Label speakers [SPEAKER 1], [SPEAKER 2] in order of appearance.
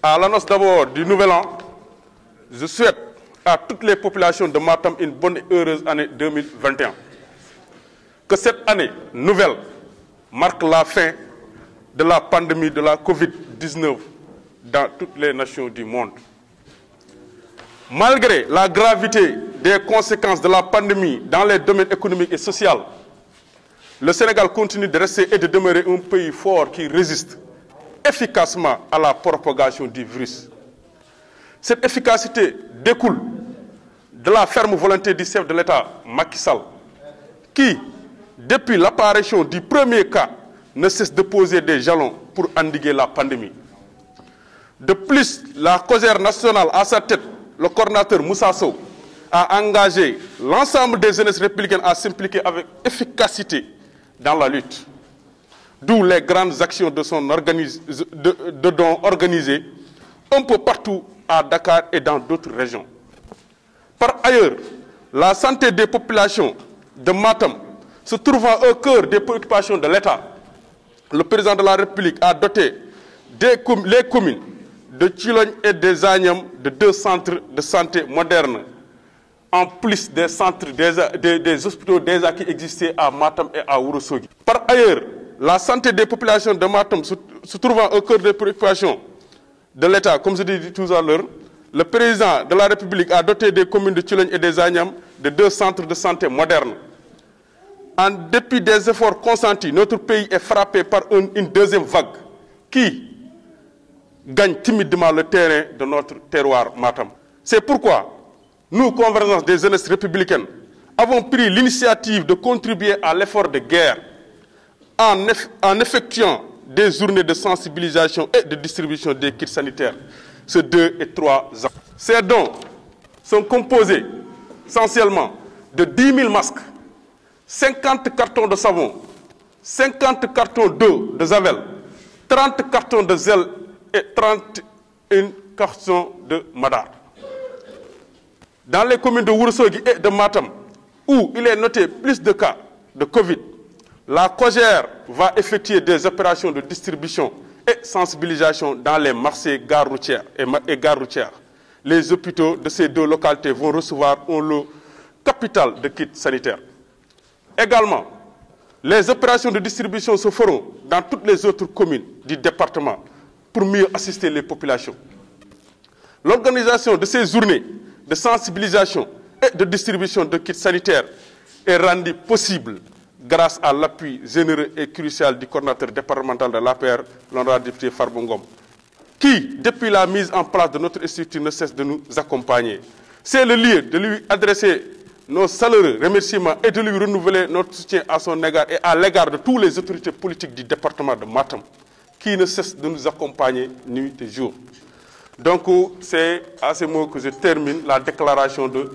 [SPEAKER 1] À l'annonce d'abord du Nouvel An, je souhaite à toutes les populations de Matam une bonne et heureuse année 2021. Que cette année nouvelle marque la fin de la pandémie de la Covid-19 dans toutes les nations du monde. Malgré la gravité des conséquences de la pandémie dans les domaines économiques et sociaux, le Sénégal continue de rester et de demeurer un pays fort qui résiste efficacement à la propagation du virus. Cette efficacité découle de la ferme volonté du chef de l'État, Macky Sall, qui, depuis l'apparition du premier cas, ne cesse de poser des jalons pour endiguer la pandémie. De plus, la COJER nationale à sa tête, le coordinateur Moussa Sow, a engagé l'ensemble des jeunesses républicaines à s'impliquer avec efficacité dans la lutte. D'où les grandes actions de dons organisées un peu partout à Dakar et dans d'autres régions. Par ailleurs, la santé des populations de Matam se trouvant au cœur des préoccupations de l'État, le président de la République a doté les communes de Thilogne et des Agnam de 2 centres de santé modernes, en plus des centres des hospitaux déjà qui existaient à Matam et à Ourossogui. Par ailleurs, la santé des populations de Matam se trouvant au cœur des préoccupations de l'État, comme je l'ai dit tout à l'heure, le président de la République a doté des communes de Thilogne et des Agnam de 2 centres de santé modernes. En dépit des efforts consentis, notre pays est frappé par une deuxième vague qui gagne timidement le terrain de notre terroir Matam. C'est pourquoi nous, Convergence des jeunesses républicaines, avons pris l'initiative de contribuer à l'effort de guerre en effectuant des journées de sensibilisation et de distribution des kits sanitaires, ces 2 et 3 ans. Ces dons sont composés essentiellement de 10 000 masques, 50 cartons de savon, 50 cartons d'eau de Javel, 30 cartons de gel et 31 cartons de madar. Dans les communes de Ourossogui et de Matam, où il est noté plus de cas de Covid, la COJER va effectuer des opérations de distribution et sensibilisation dans les marchés, gares routières et gares routières. Les hôpitaux de ces 2 localités vont recevoir un lot capital de kits sanitaires. Également, les opérations de distribution se feront dans toutes les autres communes du département pour mieux assister les populations. L'organisation de ces journées de sensibilisation et de distribution de kits sanitaires est rendue possible grâce à l'appui généreux et crucial du coordinateur départemental de l'APR, l'honorable député Farba Ngom, qui, depuis la mise en place de notre structure, ne cesse de nous accompagner. C'est le lieu de lui adresser nos chaleureux remerciements et de lui renouveler notre soutien à son égard et à l'égard de toutes les autorités politiques du département de Matam, qui ne cessent de nous accompagner nuit et jour. Donc, c'est à ces mots que je termine la déclaration de